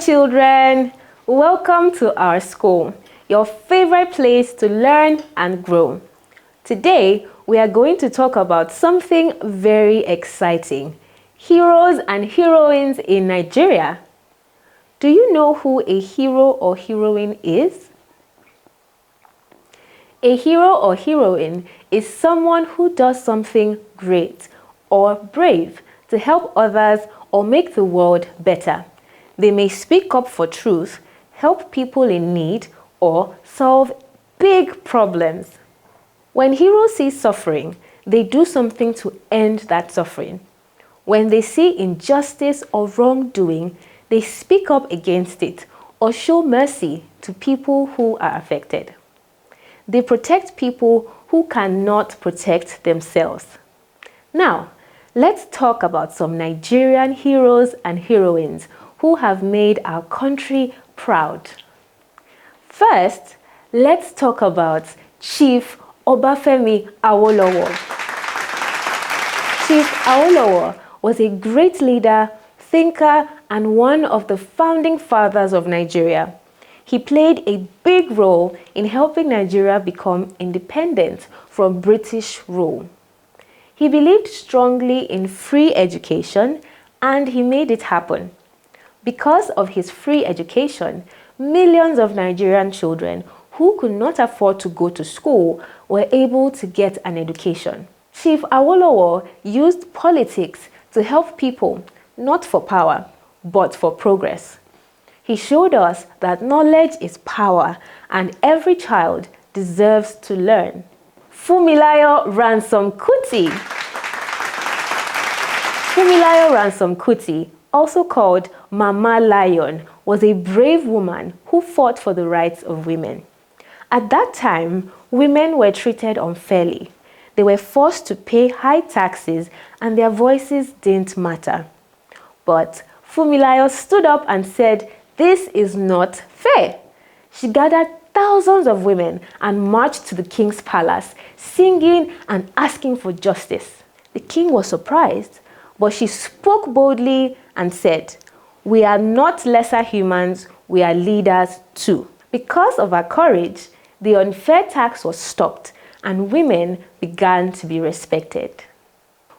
children, welcome to our school, your favorite place to learn and grow. Today, we are going to talk about something very exciting, heroes and heroines in Nigeria. Do you know who a hero or heroine is? A hero or heroine is someone who does something great or brave to help others or make the world better. They may speak up for truth, help people in need, or solve big problems. When heroes see suffering, they do something to end that suffering. When they see injustice or wrongdoing, they speak up against it or show mercy to people who are affected. They protect people who cannot protect themselves. Now, let's talk about some Nigerian heroes and heroines who have made our country proud. First, let's talk about Chief Obafemi Awolowo. Chief Awolowo was a great leader, thinker, and one of the founding fathers of Nigeria. He played a big role in helping Nigeria become independent from British rule. He believed strongly in free education, and he made it happen. Because of his free education, millions of Nigerian children who could not afford to go to school were able to get an education. Chief Awolowo used politics to help people, not for power, but for progress. He showed us that knowledge is power and every child deserves to learn. Fumilayo Ransom Kuti. Fumilayo Ransom Kuti, also called Mama Lion, was a brave woman who fought for the rights of women. At that time, women were treated unfairly. They were forced to pay high taxes and their voices didn't matter. But Fumilayo stood up and said, "This is not fair." She gathered thousands of women and marched to the king's palace, singing and asking for justice. The king was surprised, but she spoke boldly and said, "We are not lesser humans, we are leaders too." Because of her courage, the unfair tax was stopped and women began to be respected.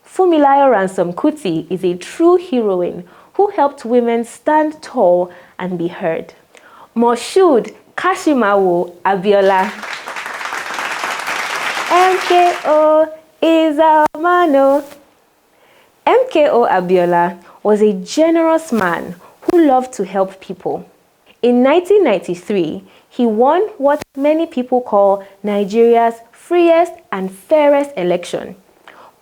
Fumilayo Ransom Kuti is a true heroine who helped women stand tall and be heard. Moshood Kashimawo Abiola. MKO is our man. MKO Abiola was a generous man who loved to help people. In 1993, he won what many people call Nigeria's freest and fairest election.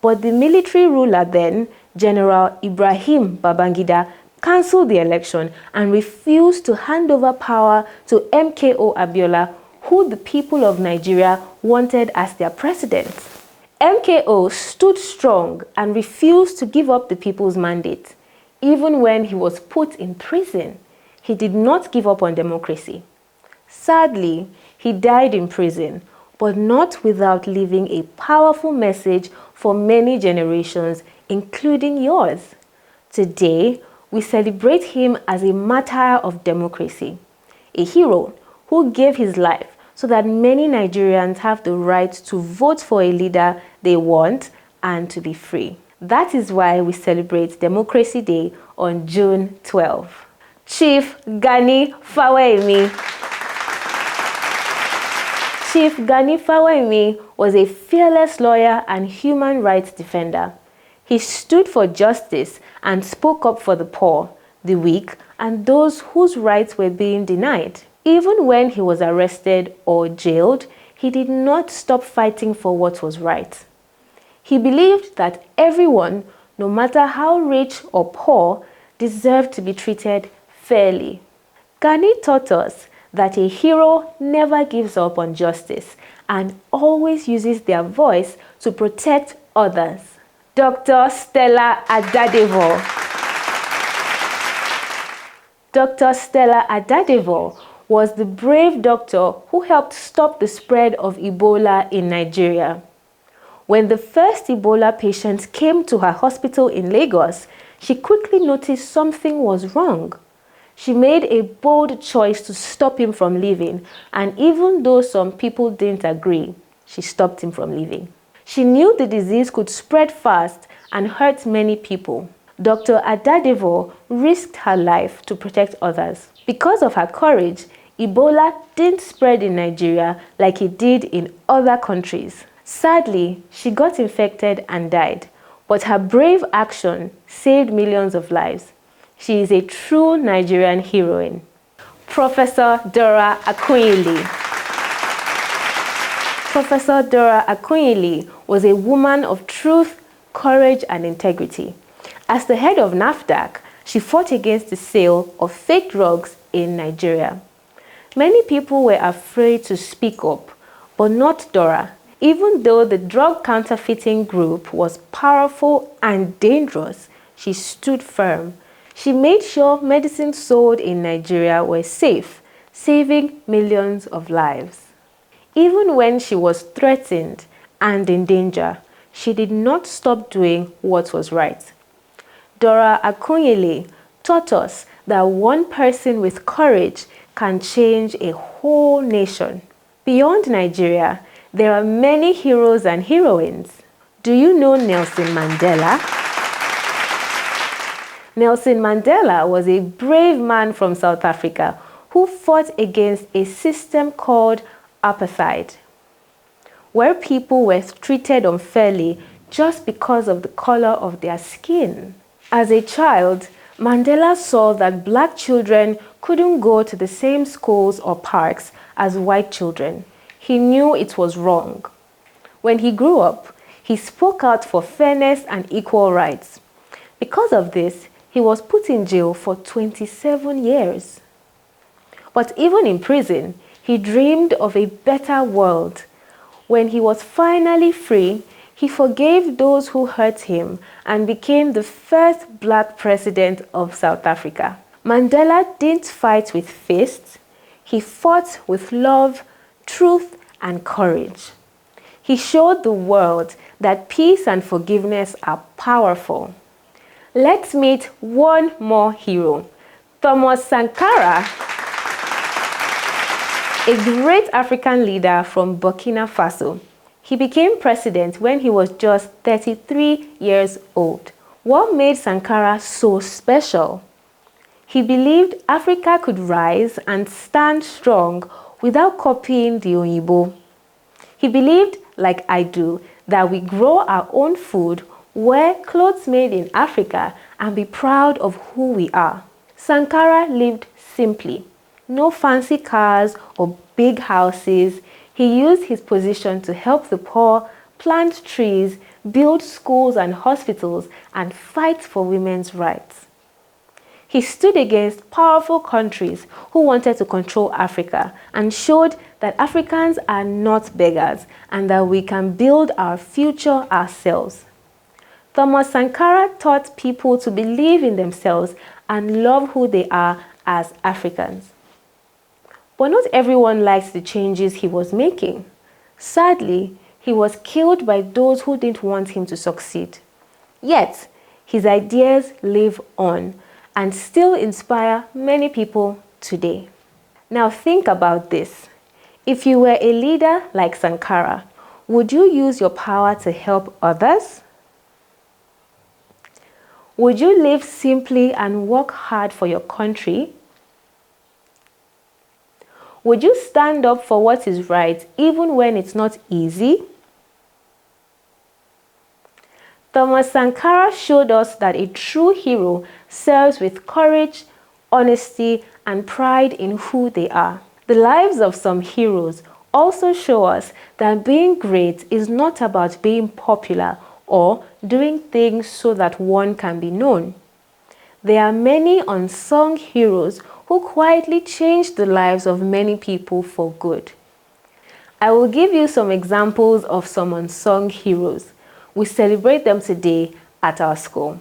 But the military ruler then, General Ibrahim Babangida, cancelled the election and refused to hand over power to MKO Abiola, who the people of Nigeria wanted as their president. MKO stood strong and refused to give up the people's mandate. Even when he was put in prison, he did not give up on democracy. Sadly, he died in prison, but not without leaving a powerful message for many generations, including yours. Today, we celebrate him as a martyr of democracy, a hero who gave his life so that many Nigerians have the right to vote for a leader they want and to be free. That is why we celebrate Democracy Day on June 12. Chief Gani Fawehinmi. Chief Gani Fawehinmi was a fearless lawyer and human rights defender. He stood for justice and spoke up for the poor, the weak, and those whose rights were being denied. Even when he was arrested or jailed, he did not stop fighting for what was right. He believed that everyone, no matter how rich or poor, deserved to be treated fairly. Gani taught us that a hero never gives up on justice and always uses their voice to protect others. Dr. Stella Adadevoh. Dr. Stella Adadevoh was the brave doctor who helped stop the spread of Ebola in Nigeria. When the first Ebola patients came to her hospital in Lagos, she quickly noticed something was wrong. She made a bold choice to stop him from leaving, and even though some people didn't agree, she stopped him from leaving. She knew the disease could spread fast and hurt many people. Dr. Adadevoh risked her life to protect others. Because of her courage, Ebola didn't spread in Nigeria like it did in other countries. Sadly, she got infected and died, but her brave action saved millions of lives. She is a true Nigerian heroine. Professor Dora Akunyili. Professor Dora Akunyili was a woman of truth, courage, and integrity. As the head of NAFDAC, she fought against the sale of fake drugs in Nigeria. Many people were afraid to speak up, but not Dora. Even though the drug counterfeiting group was powerful and dangerous, she stood firm. She made sure medicines sold in Nigeria were safe, saving millions of lives. Even when she was threatened and in danger, she did not stop doing what was right. Dora Akunyili taught us that one person with courage can change a whole nation. Beyond Nigeria, there are many heroes and heroines. Do you know Nelson Mandela? Nelson Mandela was a brave man from South Africa who fought against a system called apartheid, where people were treated unfairly just because of the color of their skin. As a child, Mandela saw that black children couldn't go to the same schools or parks as white children. He knew it was wrong. When he grew up, he spoke out for fairness and equal rights. Because of this, he was put in jail for 27 years. But even in prison, he dreamed of a better world. When he was finally free, he forgave those who hurt him and became the first black president of South Africa. Mandela didn't fight with fists. He fought with love, truth, and courage. He showed the world that peace and forgiveness are powerful. Let's meet one more hero, Thomas Sankara, a great African leader from Burkina Faso. He became president when he was just 33 years old. What made Sankara so special? He believed Africa could rise and stand strong without copying the Oyibo. He believed, like I do, that we grow our own food, wear clothes made in Africa, and be proud of who we are. Sankara lived simply. No fancy cars or big houses. He used his position to help the poor, plant trees, build schools and hospitals, and fight for women's rights. He stood against powerful countries who wanted to control Africa and showed that Africans are not beggars and that we can build our future ourselves. Thomas Sankara taught people to believe in themselves and love who they are as Africans. But not everyone liked the changes he was making. Sadly, he was killed by those who didn't want him to succeed. Yet, his ideas live on and still inspire many people today. Now think about this. If you were a leader like Sankara, would you use your power to help others? Would you live simply and work hard for your country? Would you stand up for what is right even when it's not easy? Thomas Sankara showed us that a true hero serves with courage, honesty, and pride in who they are. The lives of some heroes also show us that being great is not about being popular or doing things so that one can be known. There are many unsung heroes who quietly changed the lives of many people for good. I will give you some examples of some unsung heroes. We celebrate them today at our school.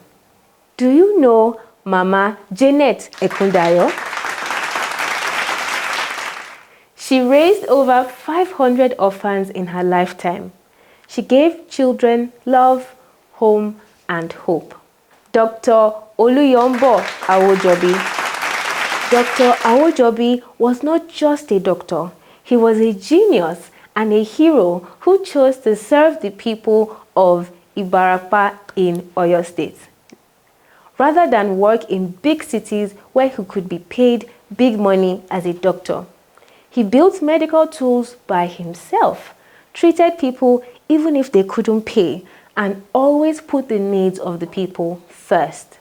Do you know Mama Janet Ekundayo? She raised over 500 orphans in her lifetime. She gave children love, home, and hope. Dr. Oluyombo Awojobi. Dr. Awojobi was not just a doctor, he was a genius and a hero who chose to serve the people of Ibarapa in Oyo State, rather than work in big cities where he could be paid big money as a doctor. He built medical tools by himself, treated people even if they couldn't pay, and always put the needs of the people first.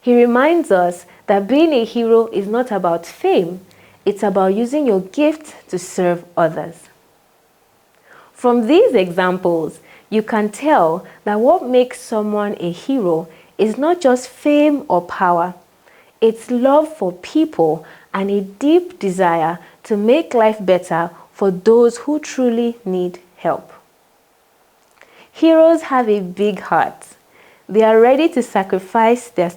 He reminds us that being a hero is not about fame, it's about using your gift to serve others. From these examples, you can tell that what makes someone a hero is not just fame or power. It's love for people and a deep desire to make life better for those who truly need help. Heroes have a big heart. They are ready to sacrifice their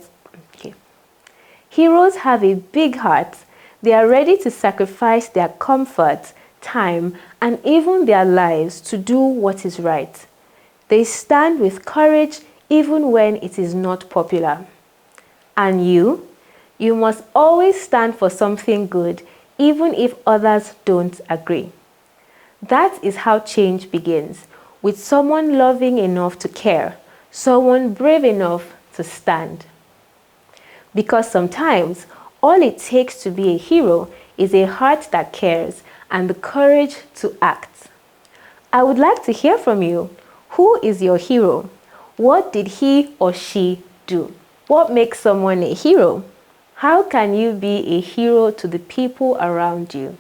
Heroes have a big heart. They are ready to sacrifice their comfort, time, and even their lives to do what is right. They stand with courage even when it is not popular. And you must always stand for something good even if others don't agree. That is how change begins, with someone loving enough to care, someone brave enough to stand. Because sometimes all it takes to be a hero is a heart that cares and the courage to act. I would like to hear from you. Who is your hero? What did he or she do? What makes someone a hero? How can you be a hero to the people around you?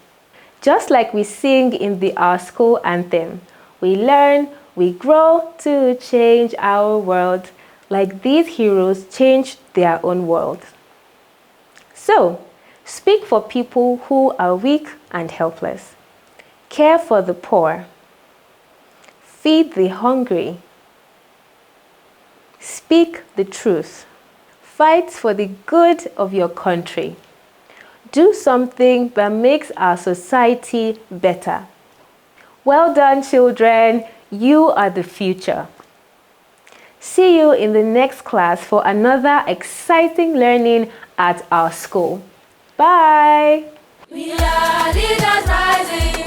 Just like we sing in our school anthem, we learn, we grow to change our world, like these heroes changed their own world. So, speak for people who are weak and helpless. Care for the poor. Feed the hungry. Speak the truth. Fight for the good of your country. Do something that makes our society better. Well done, children. You are the future. See you in the next class for another exciting learning at our school. Bye. We are leaders rising.